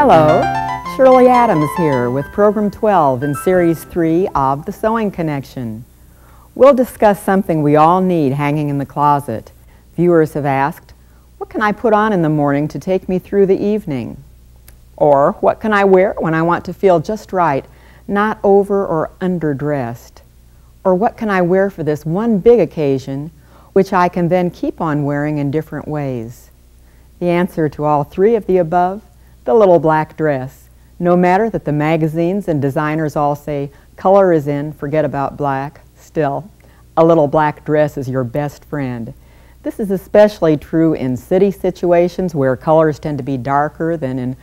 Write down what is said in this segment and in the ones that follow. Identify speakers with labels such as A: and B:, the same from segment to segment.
A: Hello, Shirley Adams here with Program 12 in Series 3 of The Sewing Connection. We'll discuss something we all need hanging in the closet. Viewers have asked, what can I put on in the morning to take me through the evening? Or what can I wear when I want to feel just right, not over or underdressed? Or what can I wear for this one big occasion, which I can then keep on wearing in different ways? The answer to all three of the above: the little black dress. No matter that the magazines and designers all say color is in, forget about black, still, a little black dress is your best friend. This is especially true in city situations where colors tend to be darker than in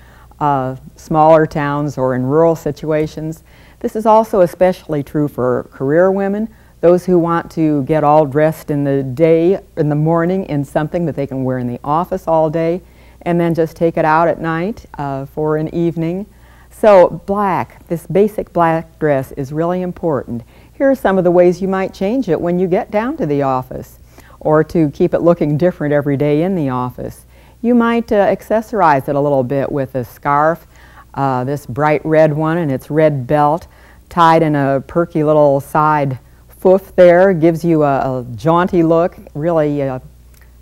A: smaller towns or in rural situations. This is also especially true for career women, those who want to get all dressed in the morning in something that they can wear in the office all day, and then just take it out at night for an evening. So black, this basic black dress is really important. Here are some of the ways you might change it when you get down to the office, or to keep it looking different every day in the office. You might accessorize it a little bit with a scarf, this bright red one and its red belt, tied in a perky little side foof there, gives you a jaunty look, really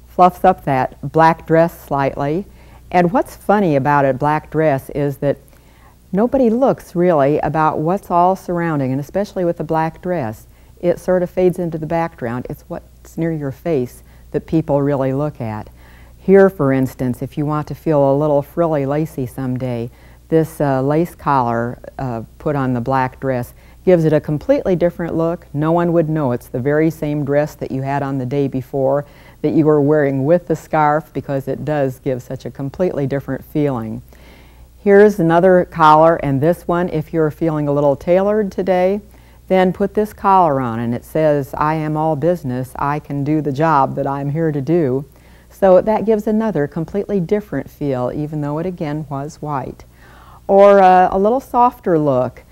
A: fluffs up that black dress slightly. And what's funny about a black dress is that nobody looks really about what's all surrounding, and especially with the black dress. It sort of fades into the background. It's what's near your face that people really look at. Here, for instance, if you want to feel a little frilly, lacy someday, this lace collar put on the black dress gives it a completely different look. No one would know it's the very same dress that you had on the day before that you were wearing with the scarf, because it does give such a completely different feeling. Here's another collar, and this one, if you're feeling a little tailored today, then put this collar on, and it says, I am all business, I can do the job that I'm here to do. So that gives another completely different feel, even though it again was white. Or a little softer look.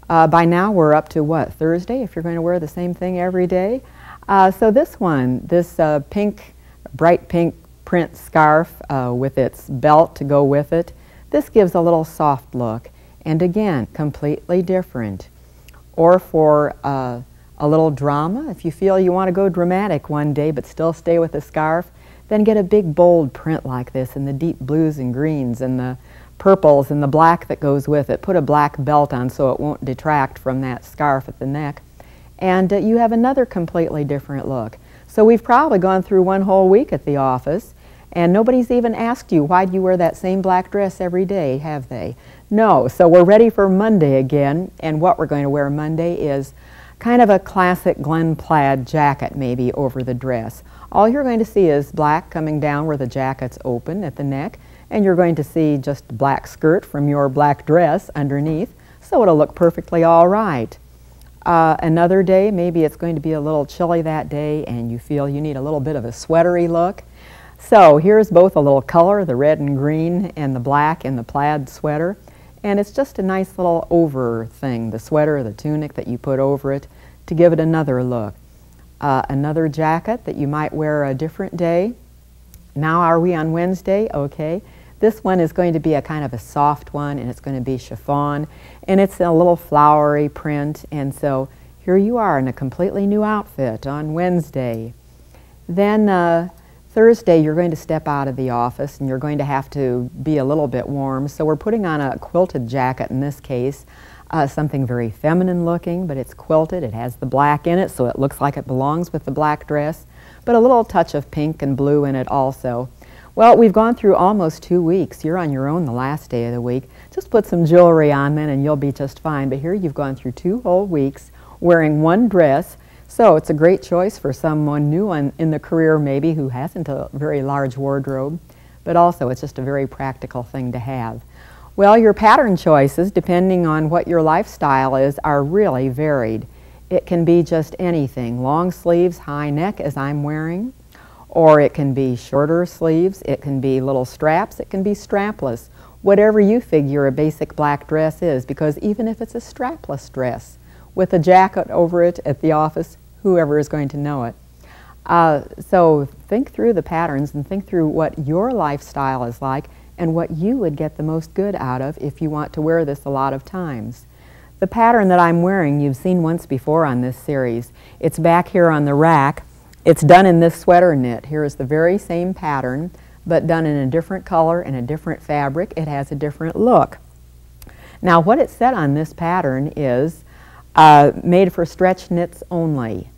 A: By now we're up to what, Thursday, if you're going to wear the same thing every day? So this one, this bright pink print scarf with its belt to go with it, this gives a little soft look, and again, completely different. Or for a little drama, if you feel you want to go dramatic one day but still stay with the scarf, then get a big bold print like this in the deep blues and greens and the purples and the black that goes with it. Put a black belt on so it won't detract from that scarf at the neck, and you have another completely different look. So we've probably gone through one whole week at the office, and nobody's even asked you, why do you wear that same black dress every day, have they? No. So we're ready for Monday again, and what we're going to wear Monday is kind of a classic Glen plaid jacket maybe over the dress. All you're going to see is black coming down where the jacket's open at the neck, and you're going to see just a black skirt from your black dress underneath, so it'll look perfectly all right. Another day, maybe it's going to be a little chilly that day and you feel you need a little bit of a sweatery look. So here's both a little color, the red and green, and the black in the plaid sweater, and it's just a nice little over thing, the sweater, the tunic that you put over it to give it another look. Another jacket that you might wear a different day. Now are we on Wednesday? Okay. This one is going to be a kind of a soft one, and it's going to be chiffon, and it's a little flowery print, and so here you are in a completely new outfit on Wednesday. Then Thursday you're going to step out of the office and you're going to have to be a little bit warm, so we're putting on a quilted jacket in this case, something very feminine looking, but it's quilted. It has the black in it, so it looks like it belongs with the black dress, but a little touch of pink and blue in it also. Well, we've gone through almost 2 weeks. You're on your own the last day of the week. Just put some jewelry on then and you'll be just fine. But here you've gone through 2 whole weeks wearing one dress, So it's a great choice for someone new in the career maybe who hasn't a very large wardrobe, but also it's just a very practical thing to have. Well, your pattern choices, depending on what your lifestyle is, are really varied. It can be just anything, long sleeves, high neck as I'm wearing, or it can be shorter sleeves, it can be little straps, it can be strapless, whatever you figure a basic black dress is, because even if it's a strapless dress with a jacket over it at the office, whoever is going to know it. So think through the patterns and think through what your lifestyle is like and what you would get the most good out of if you want to wear this a lot of times. The pattern that I'm wearing you've seen once before on this series. It's back here on the rack. It's done in this sweater knit. Here is the very same pattern, but done in a different color and a different fabric. It has a different look. Now what it said on this pattern is made for stretch knits only.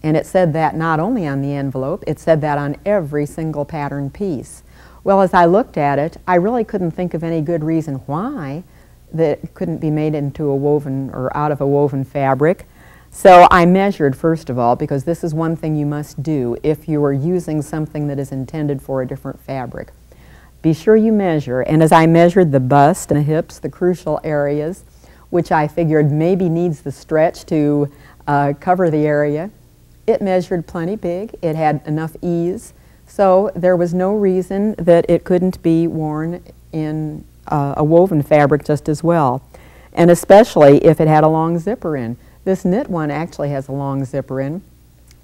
A: And it said that not only on the envelope, it said that on every single pattern piece. Well, as I looked at it, I really couldn't think of any good reason why that it couldn't be made into a woven or out of a woven fabric. So I measured first of all, because this is one thing you must do if you are using something that is intended for a different fabric. Be sure you measure, and as I measured the bust and the hips, the crucial areas, which I figured maybe needs the stretch to cover the area, it measured plenty big. It had enough ease. So there was no reason that it couldn't be worn in a woven fabric just as well, and especially if it had a long zipper in. This knit one actually has a long zipper in.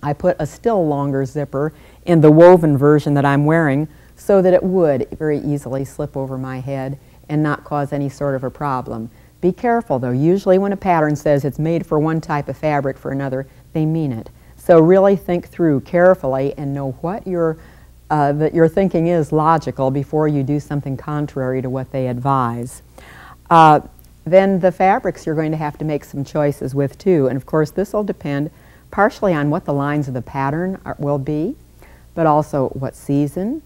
A: I put a still longer zipper in the woven version that I'm wearing so that it would very easily slip over my head and not cause any sort of a problem. Be careful though. Usually when a pattern says it's made for one type of fabric for another, they mean it. So really think through carefully and know what that your thinking is logical before you do something contrary to what they advise. Then the fabrics you're going to have to make some choices with too, and of course this will depend partially on what the lines of the pattern will be, but also what season.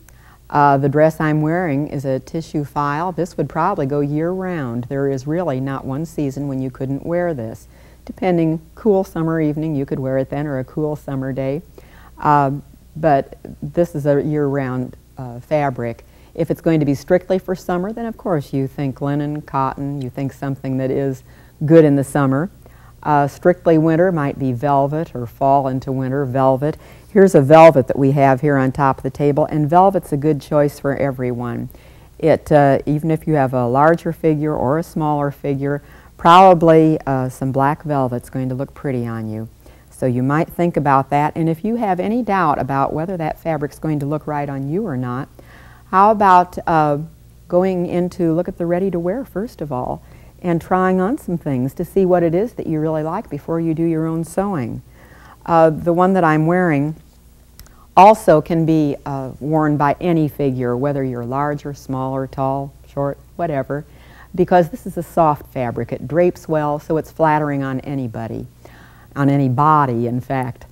A: The dress I'm wearing is a tissue file. This would probably go year-round. There is really not one season when you couldn't wear this. Depending, cool summer evening, you could wear it then, or a cool summer day. But this is a year-round fabric. If it's going to be strictly for summer, then of course you think linen, cotton, you think something that is good in the summer. Strictly winter might be velvet, or fall into winter, velvet. Here's a velvet that we have here on top of the table, and velvet's a good choice for everyone. Even if you have a larger figure or a smaller figure, probably some black velvet's going to look pretty on you. So you might think about that, and if you have any doubt about whether that fabric's going to look right on you or not, how about going in to look at the ready-to-wear first of all and trying on some things to see what it is that you really like before you do your own sewing. The one that I'm wearing also can be worn by any figure, whether you're large or small or tall, short, whatever, because this is a soft fabric. It drapes well, so it's flattering on anybody. On any body, in fact.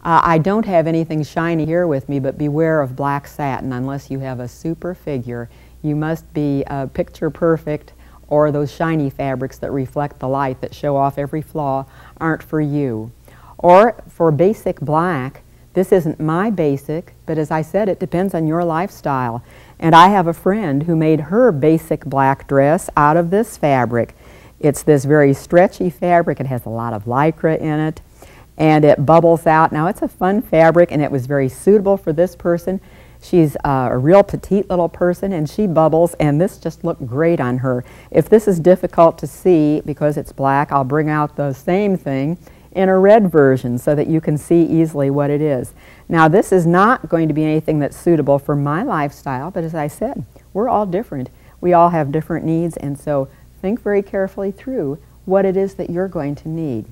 A: I don't have anything shiny here with me, but beware of black satin unless you have a super figure. You must be picture perfect, or those shiny fabrics that reflect the light that show off every flaw aren't for you. Or for basic black, this isn't my basic, but as I said, it depends on your lifestyle. And I have a friend who made her basic black dress out of this fabric. It's this very stretchy fabric. It has a lot of lycra in it, and it bubbles out. Now, it's a fun fabric, and it was very suitable for this person. She's a real petite little person, and she bubbles, and this just looked great on her. If this is difficult to see because it's black, I'll bring out the same thing in a red version so that you can see easily what it is. Now, this is not going to be anything that's suitable for my lifestyle, but as I said, we're all different. We all have different needs, and so think very carefully through what it is that you're going to need.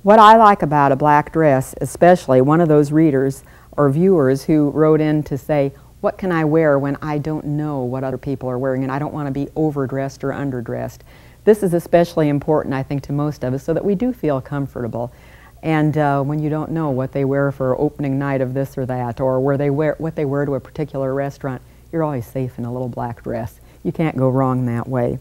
A: What I like about a black dress, especially one of those readers or viewers who wrote in to say, what can I wear when I don't know what other people are wearing and I don't want to be overdressed or underdressed? This is especially important, I think, to most of us so that we do feel comfortable. And when you don't know what they wear for opening night of this or that, or what they wear to a particular restaurant, you're always safe in a little black dress. You can't go wrong that way.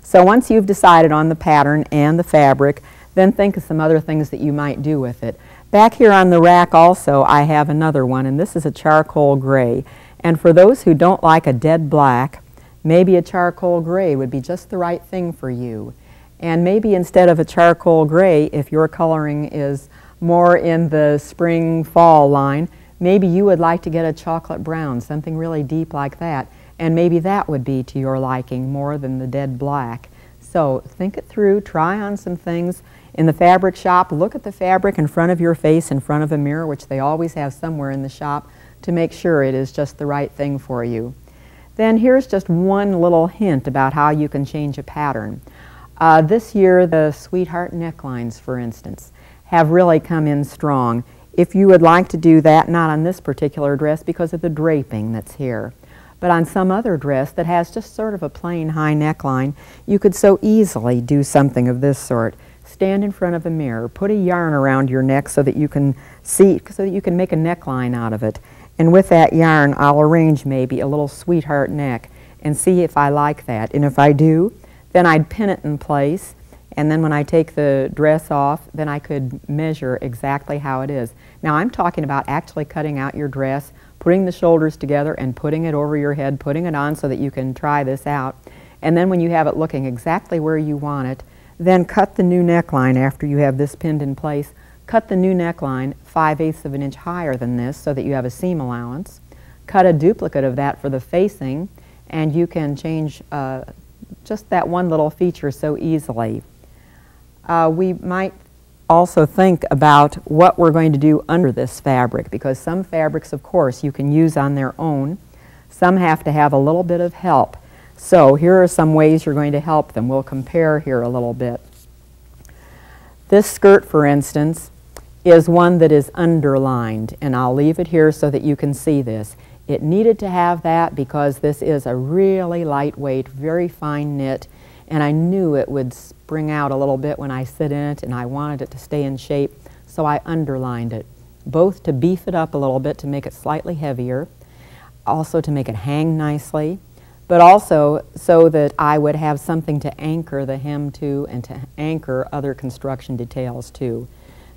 A: So once you've decided on the pattern and the fabric, then think of some other things that you might do with it. Back here on the rack also I have another one, and this is a charcoal gray. And for those who don't like a dead black, maybe a charcoal gray would be just the right thing for you. And maybe instead of a charcoal gray, if your coloring is more in the spring-fall line, maybe you would like to get a chocolate brown, something really deep like that. And maybe that would be to your liking more than the dead black. So think it through, try on some things. In the fabric shop, look at the fabric in front of your face, in front of a mirror, which they always have somewhere in the shop, to make sure it is just the right thing for you. Then here's just one little hint about how you can change a pattern. This year, the sweetheart necklines, for instance, have really come in strong. If you would like to do that, not on this particular dress because of the draping that's here, but on some other dress that has just sort of a plain high neckline, you could so easily do something of this sort. Stand in front of a mirror, put a yarn around your neck so that you can see, so that you can make a neckline out of it. And with that yarn, I'll arrange maybe a little sweetheart neck and see if I like that. And if I do, then I'd pin it in place, and then when I take the dress off, then I could measure exactly how it is. Now I'm talking about actually cutting out your dress, putting the shoulders together and putting it over your head, putting it on so that you can try this out. And then when you have it looking exactly where you want it, then cut the new neckline after you have this pinned in place. Cut the new neckline 5/8 of an inch higher than this so that you have a seam allowance. Cut a duplicate of that for the facing, and you can change just that one little feature so easily. We might also think about what we're going to do under this fabric, because some fabrics, of course, you can use on their own. Some have to have a little bit of help. So here are some ways you're going to help them. We'll compare here a little bit. This skirt, for instance, is one that is underlined, and I'll leave it here so that you can see this. It needed to have that because this is a really lightweight, very fine knit, and I knew it would spring out a little bit when I sit in it, and I wanted it to stay in shape, so I underlined it, both to beef it up a little bit to make it slightly heavier, also to make it hang nicely, but also so that I would have something to anchor the hem to and to anchor other construction details to.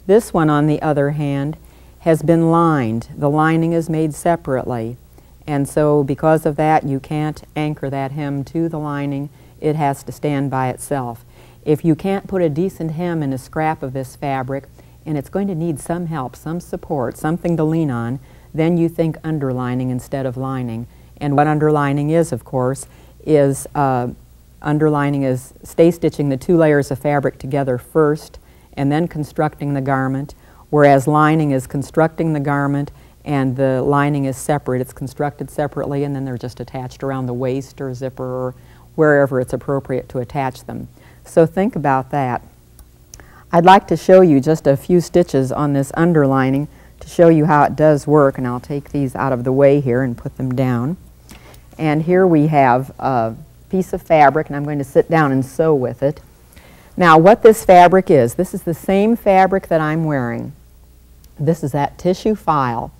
A: This one, on the other hand, has been lined. The lining is made separately, and so because of that you can't anchor that hem to the lining. It has to stand by itself. If you can't put a decent hem in a scrap of this fabric, and it's going to need some help, some support, something to lean on, then you think underlining instead of lining. And what underlining is, of course, is underlining is stay stitching the two layers of fabric together first and then constructing the garment, whereas lining is constructing the garment and the lining is separate. It's constructed separately and then they're just attached around the waist or zipper or wherever it's appropriate to attach them. So think about that. I'd like to show you just a few stitches on this underlining to show you how it does work, and I'll take these out of the way here and put them down. And here we have a piece of fabric, and I'm going to sit down and sew with it. Now what this fabric is, this is the same fabric that I'm wearing. This is that tissue file.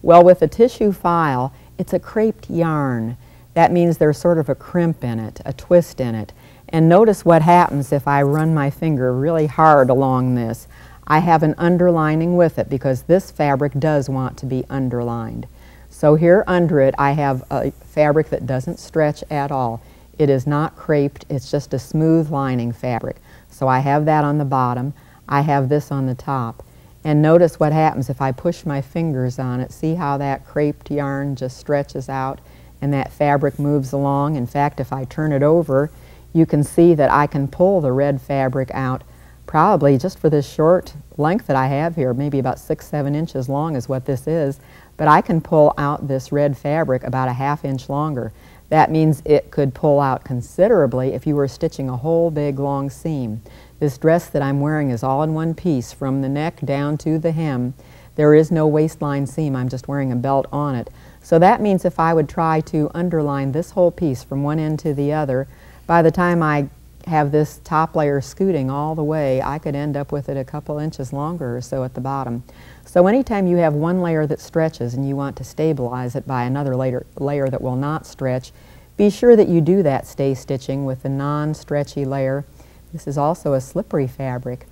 A: Well, with a tissue file, it's a creped yarn. That means there's sort of a crimp in it, a twist in it. And notice what happens if I run my finger really hard along this. I have an underlining with it because this fabric does want to be underlined. So here under it I have a fabric that doesn't stretch at all. It is not creped, it's just a smooth lining fabric. So I have that on the bottom, I have this on the top. And notice what happens if I push my fingers on it. See how that creped yarn just stretches out and that fabric moves along. In fact, if I turn it over, you can see that I can pull the red fabric out probably just for this short length that I have here, maybe about 6-7 inches long is what this is, but I can pull out this red fabric about a ½ inch longer. That means it could pull out considerably if you were stitching a whole big long seam. This dress that I'm wearing is all in one piece from the neck down to the hem. There is no waistline seam, I'm just wearing a belt on it. So that means if I would try to underline this whole piece from one end to the other, by the time I have this top layer scooting all the way, I could end up with it a couple inches longer or so at the bottom. So anytime you have one layer that stretches and you want to stabilize it by another layer that will not stretch, be sure that you do that stay stitching with the non-stretchy layer. This is also a slippery fabric.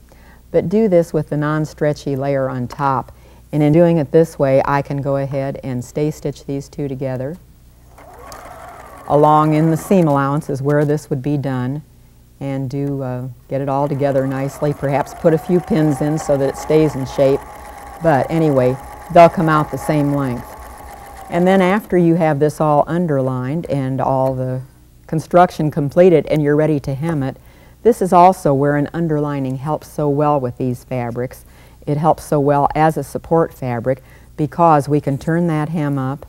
A: but do this with the non-stretchy layer on top. And in doing it this way, I can go ahead and stay stitch these two together. Along in the seam allowance is where this would be done, and do get it all together nicely. Perhaps put a few pins in so that it stays in shape, but anyway, they'll come out the same length. And then after you have this all underlined and all the construction completed and you're ready to hem it, this is also where an underlining helps so well with these fabrics. It helps so well as a support fabric because we can turn that hem up,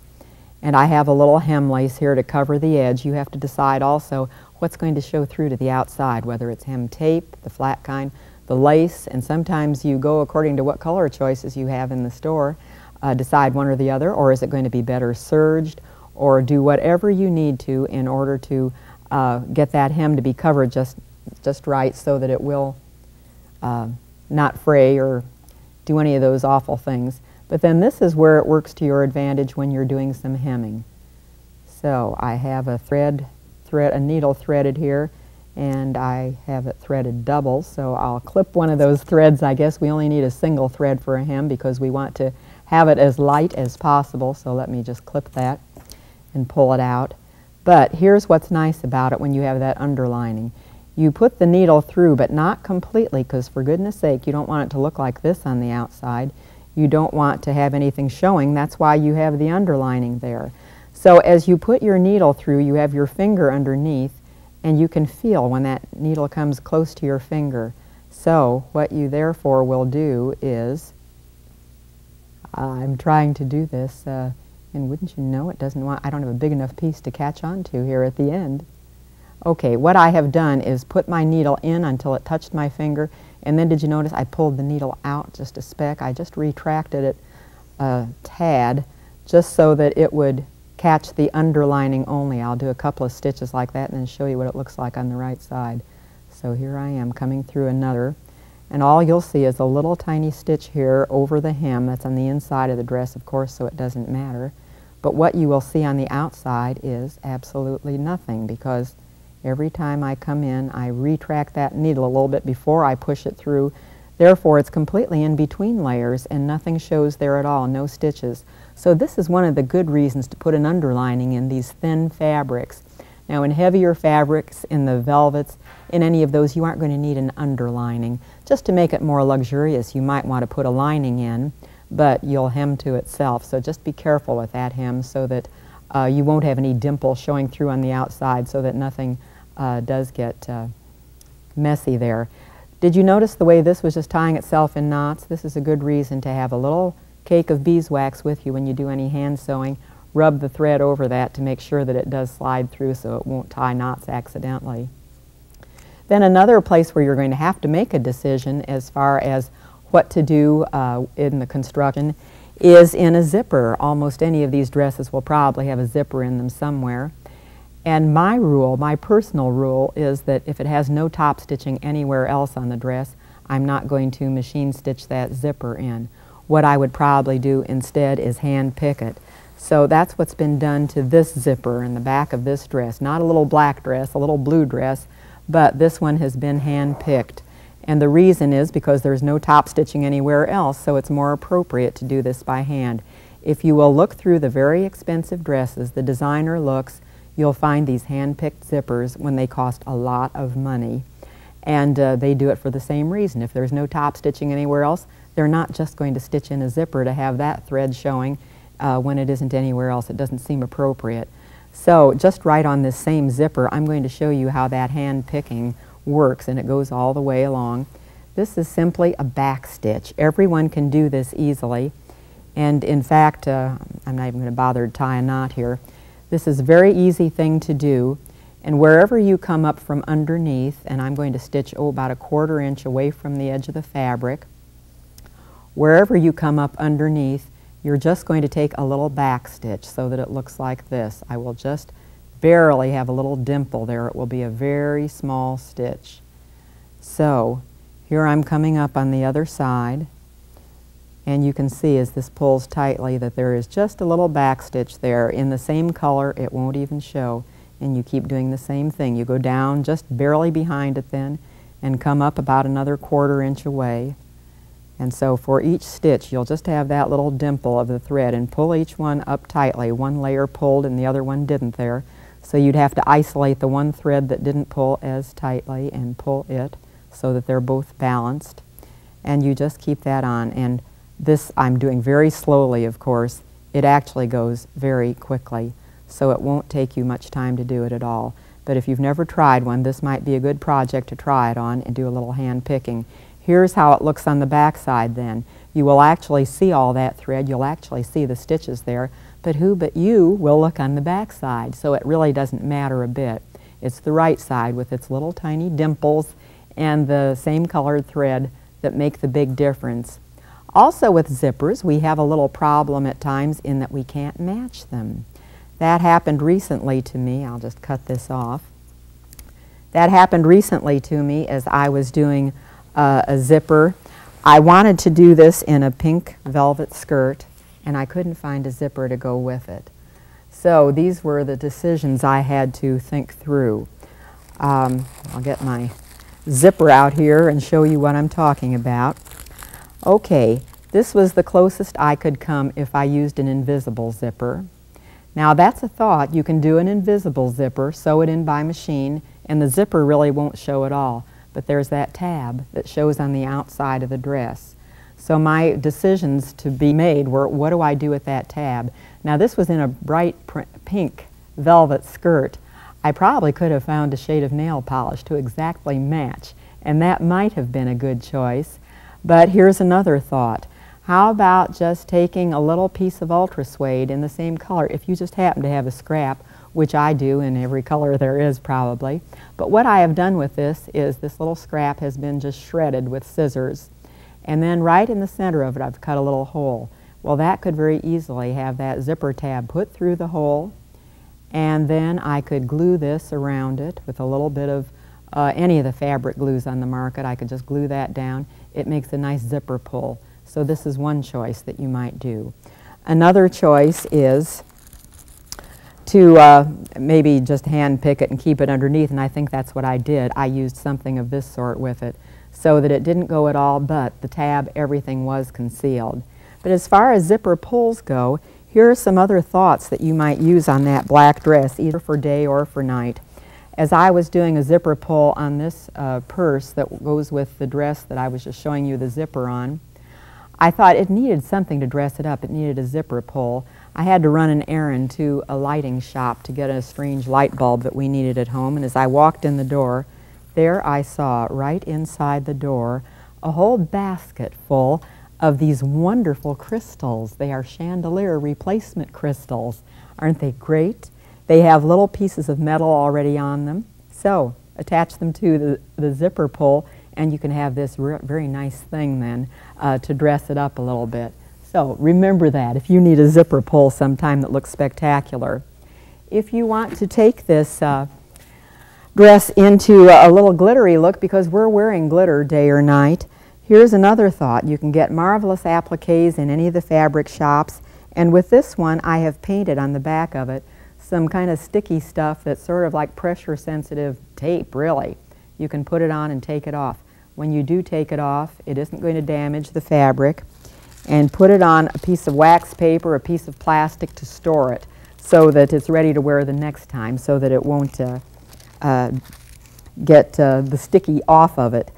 A: and I have a little hem lace here to cover the edge. You have to decide also what's going to show through to the outside, whether it's hem tape, the flat kind, the lace, and sometimes you go according to what color choices you have in the store, decide one or the other, or is it going to be better serged, or do whatever you need to in order to get that hem to be covered just right so that it will not fray or do any of those awful things. But then this is where it works to your advantage when you're doing some hemming. So I have a needle threaded here, and I have it threaded double, so I'll clip one of those threads. I guess we only need a single thread for a hem because we want to have it as light as possible, so let me just clip that and pull it out. But here's what's nice about it when you have that underlining. You put the needle through, but not completely, because for goodness sake, you don't want it to look like this on the outside. You don't want to have anything showing. That's why you have the underlining there. So as you put your needle through, you have your finger underneath, and you can feel when that needle comes close to your finger. So what you therefore will do is, I'm trying to do this, and wouldn't you know it doesn't want, I don't have a big enough piece to catch onto here at the end. Okay, what I have done is put my needle in until it touched my finger, and then did you notice I pulled the needle out just a speck? I just retracted it a tad just so that it would catch the underlining only. I'll do a couple of stitches like that and then show you what it looks like on the right side. So here I am coming through another, and all you'll see is a little tiny stitch here over the hem. That's on the inside of the dress, of course, so it doesn't matter. But what you will see on the outside is absolutely nothing, because every time I come in, I retract that needle a little bit before I push it through. Therefore, it's completely in between layers and nothing shows there at all, no stitches. So this is one of the good reasons to put an underlining in these thin fabrics. Now in heavier fabrics, in the velvets, in any of those, you aren't going to need an underlining. Just to make it more luxurious, you might want to put a lining in, but you'll hem to itself. So just be careful with that hem so that you won't have any dimple showing through on the outside, so that nothing does get messy there. Did you notice the way this was just tying itself in knots? This is a good reason to have a little cake of beeswax with you when you do any hand sewing. Rub the thread over that to make sure that it does slide through so it won't tie knots accidentally. Then another place where you're going to have to make a decision as far as what to do in the construction is in a zipper. Almost any of these dresses will probably have a zipper in them somewhere. And my rule, my personal rule, is that if it has no top stitching anywhere else on the dress, I'm not going to machine stitch that zipper in. What I would probably do instead is hand pick it. So that's what's been done to this zipper in the back of this dress. Not a little black dress, a little blue dress, but this one has been hand picked. And the reason is because there's no top stitching anywhere else, so it's more appropriate to do this by hand. If you will look through the very expensive dresses, the designer looks, you'll find these hand-picked zippers when they cost a lot of money. And they do it for the same reason. If there's no top stitching anywhere else, they're not just going to stitch in a zipper to have that thread showing when it isn't anywhere else. It doesn't seem appropriate. So just right on this same zipper, I'm going to show you how that hand picking works, and it goes all the way along. This is simply a back stitch. Everyone can do this easily, and in fact, I'm not even going to bother to tie a knot here. This is a very easy thing to do, and wherever you come up from underneath, and I'm going to stitch about a 1/4 inch away from the edge of the fabric, wherever you come up underneath, you're just going to take a little back stitch so that it looks like this. I will just barely have a little dimple there. It will be a very small stitch. So here I'm coming up on the other side, and you can see as this pulls tightly that there is just a little back stitch there in the same color. It won't even show, and you keep doing the same thing. You go down just barely behind it then, and come up about another 1/4 inch away. And so for each stitch, you'll just have that little dimple of the thread and pull each one up tightly. One layer pulled and the other one didn't there. So you'd have to isolate the one thread that didn't pull as tightly and pull it so that they're both balanced. And you just keep that on. And this I'm doing very slowly, of course. It actually goes very quickly, so it won't take you much time to do it at all. But if you've never tried one, this might be a good project to try it on and do a little hand picking. Here's how it looks on the back side then. You will actually see all that thread. You'll actually see the stitches there. But who but you will look on the back side, so it really doesn't matter a bit. It's the right side with its little tiny dimples and the same colored thread that make the big difference. Also with zippers, we have a little problem at times in that we can't match them. That happened recently to me. I'll just cut this off. That happened recently to me as I was doing a zipper. I wanted to do this in a pink velvet skirt, and I couldn't find a zipper to go with it. So these were the decisions I had to think through. I'll get my zipper out here and show you what I'm talking about. Okay, this was the closest I could come if I used an invisible zipper. Now that's a thought. You can do an invisible zipper, sew it in by machine, and the zipper really won't show at all. But there's that tab that shows on the outside of the dress. So my decisions to be made were, what do I do with that tab? Now this was in a bright pink velvet skirt. I probably could have found a shade of nail polish to exactly match, and that might have been a good choice. But here's another thought. How about just taking a little piece of ultra suede in the same color, if you just happen to have a scrap, which I do in every color there is probably. But what I have done with this is this little scrap has been just shredded with scissors. And then right in the center of it I've cut a little hole. Well, that could very easily have that zipper tab put through the hole, and then I could glue this around it with a little bit of any of the fabric glues on the market. I could just glue that down. It makes a nice zipper pull. So this is one choice that you might do. Another choice is to maybe just hand pick it and keep it underneath, and I think that's what I did. I used something of this sort with it so that it didn't go at all, but the tab, everything was concealed. But as far as zipper pulls go, here are some other thoughts that you might use on that black dress, either for day or for night. As I was doing a zipper pull on this purse that goes with the dress that I was just showing you the zipper on, I thought it needed something to dress it up. It needed a zipper pull. I had to run an errand to a lighting shop to get a strange light bulb that we needed at home, and as I walked in the door, there I saw right inside the door a whole basket full of these wonderful crystals. They are chandelier replacement crystals. Aren't they great? They have little pieces of metal already on them. So attach them to the zipper pull, and you can have this very nice thing then to dress it up a little bit. So remember that if you need a zipper pull sometime that looks spectacular. If you want to take this dress into a little glittery look, because we're wearing glitter day or night, here's another thought. You can get marvelous appliques in any of the fabric shops, and with this one I have painted on the back of it some kind of sticky stuff that's sort of like pressure sensitive tape, really. You can put it on and take it off. When you do take it off, it isn't going to damage the fabric. And put it on a piece of wax paper, a piece of plastic to store it so that it's ready to wear the next time, so that it won't get the sticky off of it.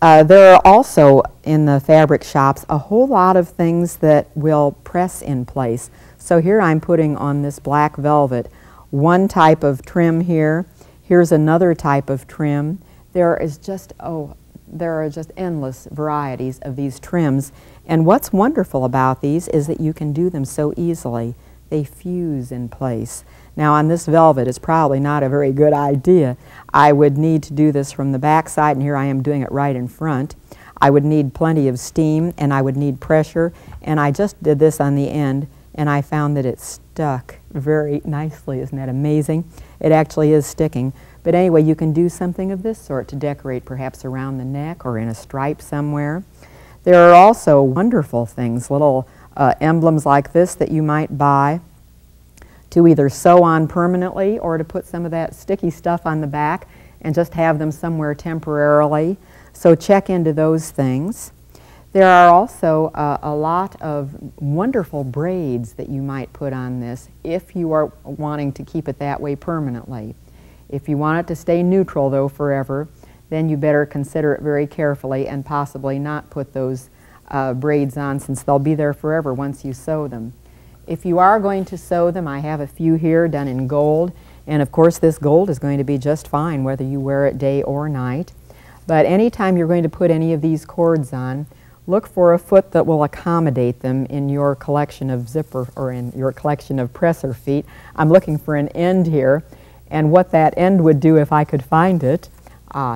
A: There are also in the fabric shops a whole lot of things that will press in place. So here I'm putting on this black velvet one type of trim here. Here's another type of trim. There are just endless varieties of these trims. And what's wonderful about these is that you can do them so easily. They fuse in place. Now on this velvet, it's probably not a very good idea. I would need to do this from the back side, and here I am doing it right in front. I would need plenty of steam, and I would need pressure, and I just did this on the end, and I found that it stuck very nicely. Isn't that amazing? It actually is sticking. But anyway, you can do something of this sort to decorate perhaps around the neck or in a stripe somewhere. There are also wonderful things, little emblems like this that you might buy to either sew on permanently or to put some of that sticky stuff on the back and just have them somewhere temporarily. So check into those things. There are also a lot of wonderful braids that you might put on this if you are wanting to keep it that way permanently. If you want it to stay neutral though forever, then you better consider it very carefully and possibly not put those braids on, since they'll be there forever once you sew them. If you are going to sew them, I have a few here done in gold, and of course this gold is going to be just fine whether you wear it day or night. But anytime you're going to put any of these cords on, look for a foot that will accommodate them in your collection of zipper or in your collection of presser feet. I'm looking for an end here, and what that end would do if I could find it,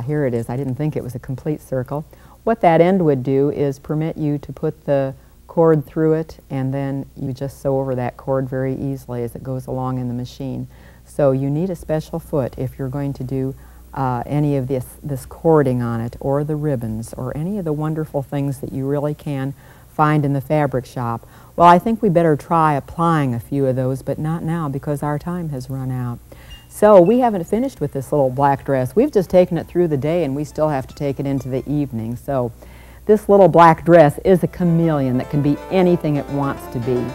A: here it is, I didn't think it was a complete circle. What that end would do is permit you to put the cord through it, and then you just sew over that cord very easily as it goes along in the machine. So you need a special foot if you're going to do any of this cording on it, or the ribbons, or any of the wonderful things that you really can find in the fabric shop. Well, I think we better try applying a few of those, but not now because our time has run out. So we haven't finished with this little black dress. We've just taken it through the day, and we still have to take it into the evening. So this little black dress is a chameleon that can be anything it wants to be.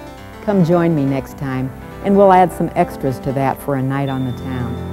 A: Come join me next time, and we'll add some extras to that for a night on the town.